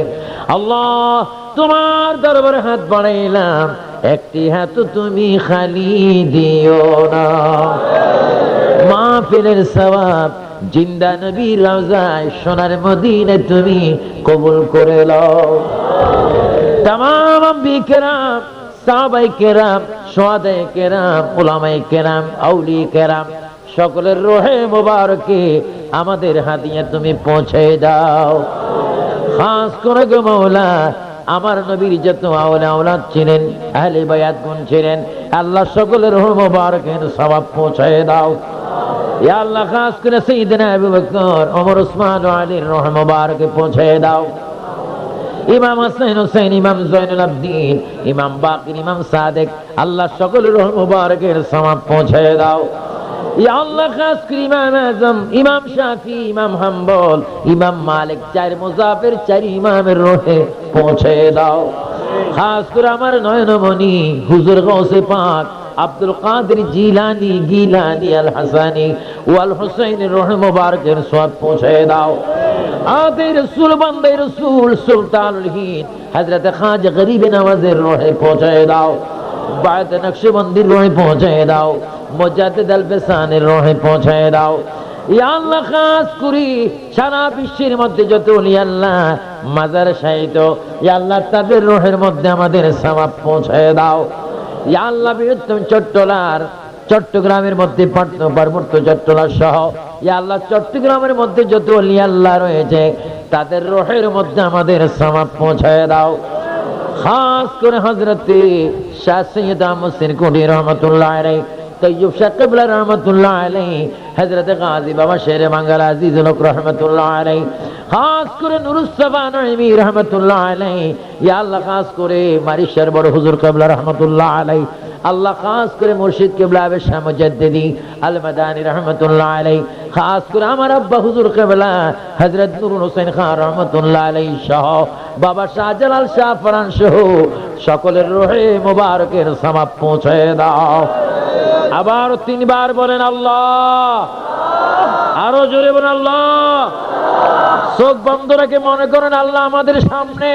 Speaker 1: আল্লাহ তোমার দরবারে হাত বাড়াইলাম, একটি হাত তুমি খালি দিও না। মাহফিলের সওয়াব জিন্দা নবীর রওজায় সোনার মদিনায় তুমি কবুল করে লও। তামাম আম্বিয়া কেরাম, সাহাবায়ে কেরাম, শুহাদায়ে কেরাম, উলামায়ে কেরাম, আউলিয়া কেরাম সকলের রূহে মুবারকে আমাদের হাদিয়া তুমি পৌঁছে দাও। খাস করে গো মাওলা, আমার নবীর যত আওলিয়া আওলাদ ছিলেন, আহলে বায়াত গুণ ছিলেন, আল্লাহ সকলের রূহ মুবারকের সওয়াব পৌঁছে দাও। ইয়া আল্লাহ, খাস করে সাইয়েদনা আবু বকর, ওমর, ওসমান ও আলীর রূহ মুবারকে পৌঁছে দাও। ইমাম হাসান, হুসাইন, ইমাম জয়নুল আবদিন, ইমাম বাকির, ইমাম সাদেক, আল্লাহ সকলের রূহ মুবারকের সওয়াব পৌঁছে দাও। ইয়া আল্লাহ, খাস করে ইমাম আজম, ইমাম শাফি, ইমাম হাম্বল, ইমাম মালিক, চার মুজাফির, চার ইমামের রূহে পৌঁছে দাও। খাস করে আমার নয়নমণি হুজুর গাউসে পাক আব্দুল কাদের জিলানী, গিলানী, আল হাসানী ওয়াল হুসাইনের রূহ মুবারকের সওয়াব পৌঁছে দাও। আতে রাসূল, বান্দে রাসূল, সুলতানুল হিন্দ হযরত খাজা গরিব নওয়াজের রূহে পৌঁছে দাও। বায়ত নকশবন্দির রূহে পৌঁছে দাও। মুজাদ্দিদ আল ফিসানের রূহে পৌঁছে দাও। ইয়া আল্লাহ, খাস করে সারা বিশ্বের মধ্যে যত ওলিয়া আল্লাহ মাজার শায়িত, ইয়া আল্লাহ তাদের রূহের মধ্যে আমাদের সওয়াব পৌঁছে দাও। ইয়া আল্লাহ, বৃহত্তম চট্টগ্রামের মধ্যে পার্বত্য চট্টলা সহ ইয়া আল্লাহ চট্টগ্রামের মধ্যে যত ওলিয়া আল্লাহ রয়েছে তাদের রূহের মধ্যে আমাদের সওয়াব পৌঁছে দাও। খাস করে হযরতে শাহ সৈয়দ আহমদ সিরকুটি রহমাতুল্লাহ আলাইহি, তৈয়ব শাহ কিবলা রহমাতুল্লাহ আলাইহি, হযরত গাজী বাবা শেরে বাঙ্গাল আজিজুল হক রহমাতুল্লাহ আলাইহি, খাস করে নুরুসসাবা নঈমি রহমাতুল্লাহ আলাইহি, ইয়া আল্লাহ খাস করে মারিশার বড় হুজুর কিবলা রহমাতুল্লাহ আলাইহি, আল্লাহ খাস করে মুর্শিদ কিবলা আবে শাহ মুজাদ্দিদি আল মাদানী রহমাতুল্লাহ আলাইহি, খাস করে আমার আব্বা হুজুর কিবলা হযরত নুরুল হোসেন খান রহমাতুল্লাহ আলাইহি সহ বাবা শাহজালাল শাহ ফরান সহ সকলের রূহে মুবারকের সওয়াব পৌঁছে দাও। আবার তিনবার বলেন আল্লাহ, আরো জোরে বলেন আল্লাহ। চোখ বন্ধ রেখে মনে করেন আল্লাহ আমাদের সামনে,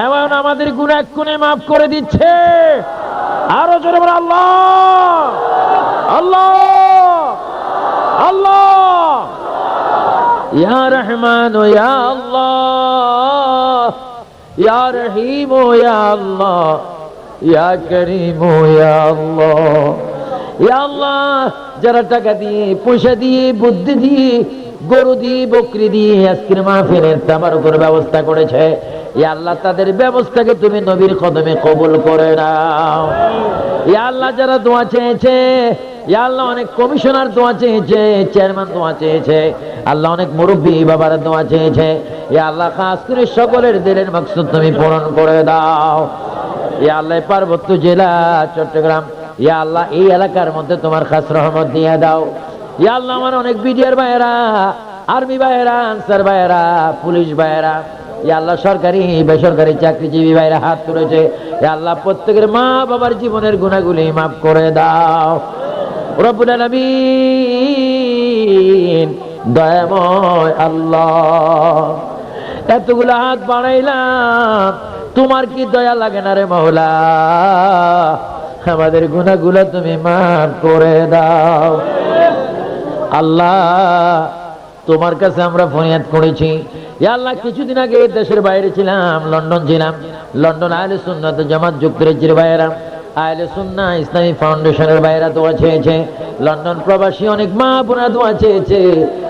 Speaker 1: এমন আমাদের গুনাহ এক্ষুনি মাফ করে দিচ্ছে। আরো জোরে বলেন আল্লাহ, আল্লাহ, আল্লাহ। ইয়া রহমান ও ইয়া আল্লাহ, ইয়া রহিম ও ইয়া আল্লাহ, ইয়া করিম ও ইয়া আল্লাহ। ইয়া আল্লাহ, যারা টাকা দিয়ে, পয়সা দিয়ে, বুদ্ধি দিয়ে, গরু দিয়ে, বকরি দিয়ে আজকের মাহফিলের তাবারুকের ব্যবস্থা করেছে, ইয়া আল্লাহ তাদের ব্যবস্থাকে তুমি নবীর কদমে কবুল করে নাও। ইয়া আল্লাহ, যারা দোয়া চেয়েছে, ইয়া আল্লাহ অনেক কমিশনার দোয়া চেয়েছে, চেয়ারম্যান দোয়া চেয়েছে, আল্লাহ অনেক মুরব্বী বাবারা দোয়া চেয়েছে, ইয়া আল্লাহ খাস করে সকলের দিলের মাকসুদ তুমি পূরণ করে দাও। ইয়া আল্লাহ, পার্বত্য জেলা চট্টগ্রাম, ইয়া আল্লাহ এই এলাকার মধ্যে তোমার খাস রহমত দিয়ে দাও। ইয়া আল্লাহ, আমার অনেক বিডিআর ভাইয়েরা, আর্মি ভাইয়েরা, আনসার ভাইয়েরা, পুলিশ ভাইয়েরা, ইয়া আল্লাহ সরকারি বেসরকারি চাকরিজীবী ভাইয়েরা হাত তুলেছে, ইয়া আল্লাহ প্রত্যেকের মা বাবার জীবনের গুনাহগুলি মাফ করে দাও। রব্বুল আলামিন, দয়াময় আল্লাহ, এতগুলো হাত বাড়াইলাম, তোমার কি দয়া লাগে না রে মাওলা? আমাদের গুনাহগুলো তুমি মাফ করে দাও। আল্লাহ, তোমার কাছে আমরা ফরিয়াদ করেছি। ইয়া আল্লাহ, কিছুদিন আগে দেশের বাইরে ছিলাম, লন্ডন ছিলাম। লন্ডন আহলে সুন্নাত জামাত যুক্তরাজ্যের ভাইয়েরা, আহলে সুন্নাহ ইসলামী ফাউন্ডেশনের ভাইয়েরা দোয়া চেয়েছে। লন্ডন প্রবাসী অনেক মা বোনা দোয়া চেয়েছে।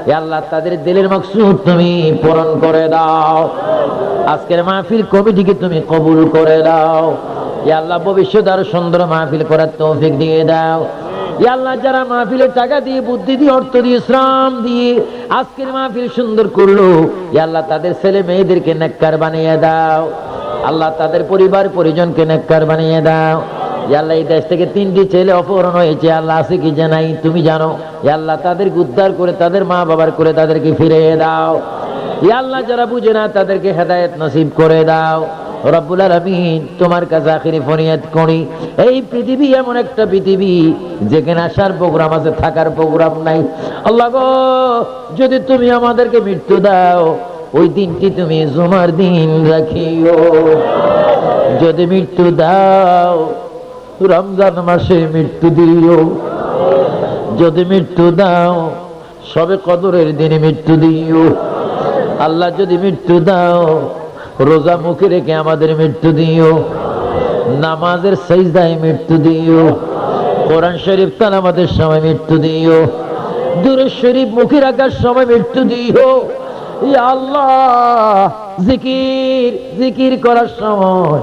Speaker 1: ইয়া আল্লাহ, তাদের দিলের মাকসুদ তুমি পূরণ করে দাও। আজকের মাহফিল কমিটিকে তুমি কবুল করে দাও। ইয়া আল্লাহ, ভবিষ্যৎ আরো সুন্দর মাহফিল করার তৌফিক দিয়ে দাও। ইয়া আল্লাহ, যারা মাহফিলের টাকা দিয়ে, বুদ্ধি দিয়ে, অর্থ দিয়ে, শ্রম দিয়ে আজকের মাহফিল সুন্দর করলো, ইয়া আল্লাহ তাদের ছেলে মেয়েদেরকে নেককার বানিয়ে দাও। আল্লাহ, তাদের পরিবার পরিজনকে নেককার বানিয়ে দাও। ইয়া আল্লাহ এই দেশ থেকে 3টি ছেলে অপহরণ হয়েছে, আল্লাহ আছে কি জানাই তুমি জানো। ইয়া আল্লাহ তাদেরকে উদ্ধার করে তাদের মা বাবার করে তাদেরকে ফিরিয়ে দাও। ইয়া আল্লাহ যারা বুঝে না তাদেরকে হেদায়েত নসিব করে দাও। রব্বুল আলামিন তোমার কাছে আখিরি ফরিয়াদ করি, এই পৃথিবী এমন একটা পৃথিবী যেখানে আসার প্রোগ্রাম আছে, থাকার প্রোগ্রাম নাই। আল্লাহ গো, যদি তুমি আমাদেরকে মৃত্যু দাও, ওই দিনটি তুমি জুমার দিন রাখিও। যদি মৃত্যু দাও, রমজান মাসে মৃত্যু দিও। যদি মৃত্যু দাও, সবে কদরের দিনে মৃত্যু দিও। আল্লাহ যদি মৃত্যু দাও, রোজা মুখে রেখে আমাদের মৃত্যু দিও। নামাজের সাজদায় মৃত্যু দিও। কোরআন শরীফ তেলাওয়াতের সময় মৃত্যু দিও। দুরূদ শরীফ মুখে রাখার সময় মৃত্যু দিও। ইয়া আল্লাহ, জিকির করার সময়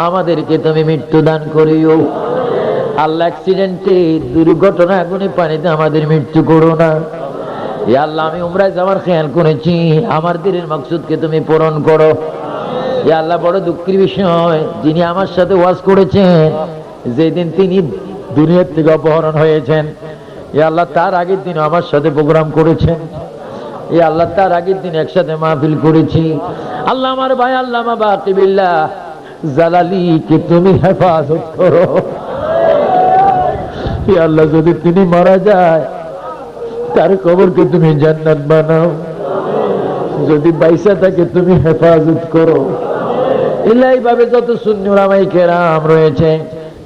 Speaker 1: আমাদেরকে তুমি মৃত্যু দান করিও। আল্লাহ অ্যাক্সিডেন্টে, দুর্ঘটনা, আগুনে, পানিতে আমাদের মৃত্যু করো না। ইয়া আল্লাহ, আমি উমরায় যাওয়ার খেয়াল করেছি, আমার দিনের মাকসুদকে তুমি পূরণ করো। ইয়া আল্লাহ, বড় দুঃখের বিষয়, যিনি আমার সাথে ওয়াজ করেছেন, যেদিন তিনি দুনিয়ার থেকে অপহরণ হয়েছেন, ইয়া আল্লাহ তার আগের দিন আমার সাথে প্রোগ্রাম করেছেন। ইয়া আল্লাহ তার আগের দিন একসাথে মাহফিল করেছি। আল্লাহ আমার ভাই আল্লামা বাকি বিল্লাহ জালালিকে তুমি হেফাজত করো। ইয়া আল্লাহ, যদি তিনি মারা যায়, তার কবরকে তুমি জান্নাত বানাও। যদি বাইসা থাকে তুমি হেফাজত করো। এইভাবে যত সুন্নি উলামায়ে কেরাম রয়েছে,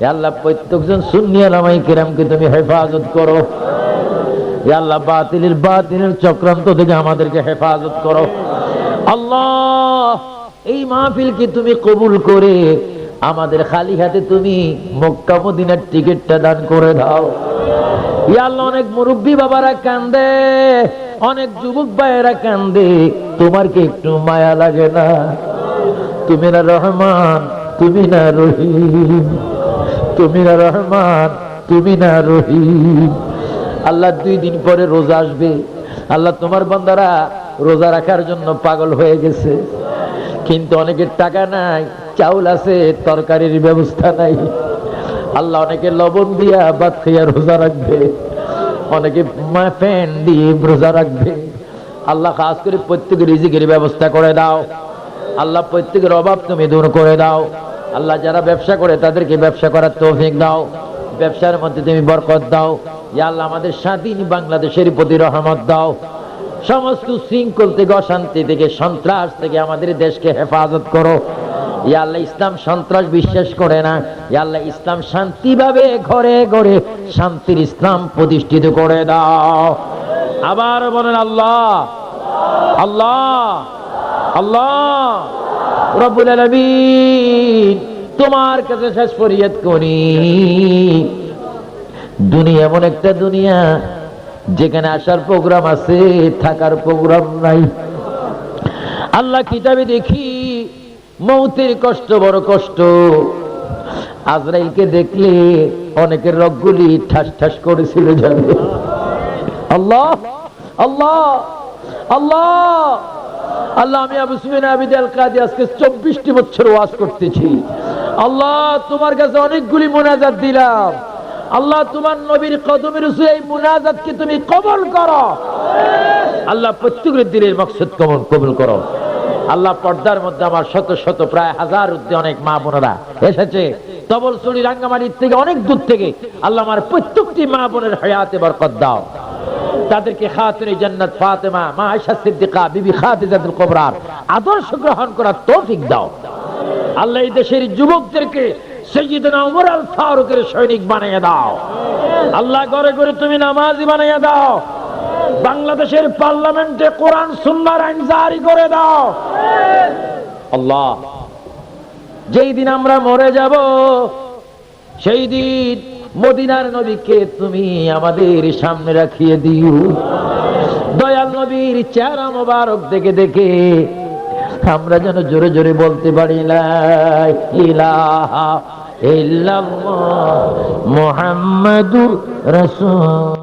Speaker 1: ইয়া আল্লাহ প্রত্যেকজন সুন্নি উলামায়ে কেরামকে তুমি হেফাজত করো। ইয়া আল্লাহ, বাতিলের চক্রান্ত থেকে আমাদেরকে হেফাজত করো। আল্লাহ, এই মাহফিলকে তুমি কবুল করে আমাদের খালি হাতে তুমি মক্কা মদিনার টিকিটটা দান করে দাও। ইয়া আল্লাহ, অনেক মুরব্বী বাবারা কান্দে, অনেক যুবক ভাইয়েরা কান্দে, তোমার কি একটু মায়া লাগে না? তুমি না রহমান, তুমি না রহিম, তুমি না রহমান, তুমি না রহিম। আল্লাহ, 2 দিন পরে রোজা আসবে। আল্লাহ, তোমার বান্দারা রোজা রাখার জন্য পাগল হয়ে গেছে, কিন্তু অনেকের টাকা নাই, চাউল আছে, তরকারির ব্যবস্থা নাই। আল্লাহ, অনেকে লবণ দিয়া ভাত খাইয়া রোজা রাখবে, অনেকে ফ্যান দিয়ে রোজা রাখবে। আল্লাহ, খাস করে প্রত্যেকের রিজিকের ব্যবস্থা করে দাও। আল্লাহ, প্রত্যেকের অভাব তুমি দূর করে দাও। আল্লাহ, যারা ব্যবসা করে তাদেরকে ব্যবসা করার তৌফিক দাও, ব্যবসার মধ্যে তুমি বরকত দাও। ইয়া আল্লাহ, আমাদের স্বাধীন বাংলাদেশের প্রতি রহমত দাও। সমস্ত শৃঙ্খল থেকে, অশান্তি থেকে, সন্ত্রাস থেকে আমাদের দেশকে হেফাজত করো। ইয়া আল্লাহ, ইসলাম সন্ত্রাস বিশ্বাস করে না। ইয়া আল্লাহ, ইসলাম শান্তিভাবে ঘরে ঘরে শান্তির ইসলাম প্রতিষ্ঠিত করে দাও। আবার বলেন আল্লাহ, আল্লাহ, আল্লাহ। রব্বুল আলামিন, তোমার কাছে শেষ ফরিয়াদ করি, দুনিয়া এমন একটা দুনিয়া যেখানে আসার প্রোগ্রাম আছে, থাকার প্রোগ্রাম নাই। আল্লাহ, কিতাবে দেখি মৌতের কষ্ট বড় কষ্ট। আজরাইলকে দেখলে অনেকের রগগুলি ঠাস ঠাস করে ছিঁড়ে যাবে। আল্লাহ, আল্লাহ, আল্লাহ, আল্লাহ। আমি আবু সুফিয়ান আবিদ আল কাদি আজকে 24টি বছর ওয়াজ করতেছি। আল্লাহ, তোমার কাছে অনেকগুলি মুনাজাত দিলাম। আল্লাহ, তোমার নবীর কদমের উপর এই মুনাজাতকে তুমি কবুল করো। আল্লাহ, প্রত্যেকের দিলের মাকসুদ কবুল করো। আল্লাহ, পর্দার মধ্যে আমার শত শত প্রায় 1000 অনেক মা বোনেরা এসেছে তবলছড়ি রাঙ্গামাটির থেকে, অনেক দূর থেকে। আল্লাহ, আমার প্রত্যেকটি মা বোনের হায়াতে বরকত দাও। তাদেরকে খাতুনে জান্নাত ফাতেমা, মা আয়েশা সিদ্দিকা, বিবি খাদিজাতুল কুবরার আদর্শ গ্রহণ করার তৌফিক দাও। আল্লাহ, এই দেশের যুবকদেরকে সাইয়্যিদনা ওমর আল ফারুকের সৈনিক বানিয়ে দাও। আল্লাহ, ঘরে ঘরে তুমি নামাজি বানিয়ে দাও। বাংলাদেশের পার্লামেন্টে কোরআন সুন্নাহর আইন জারি করে দাও। আল্লাহ, যেই দিন আমরা মরে যাব, সেই দিন মদিনার নবীকে তুমি আমাদের সামনে রাখিয়ে দিও। দয়াল নবীর চেহারা মোবারক দেখে দেখে আমরা যেন জোরে জোরে বলতে পারি, লা ইলাহা ইল্লাল্লাহ মুহাম্মাদুর রাসূল।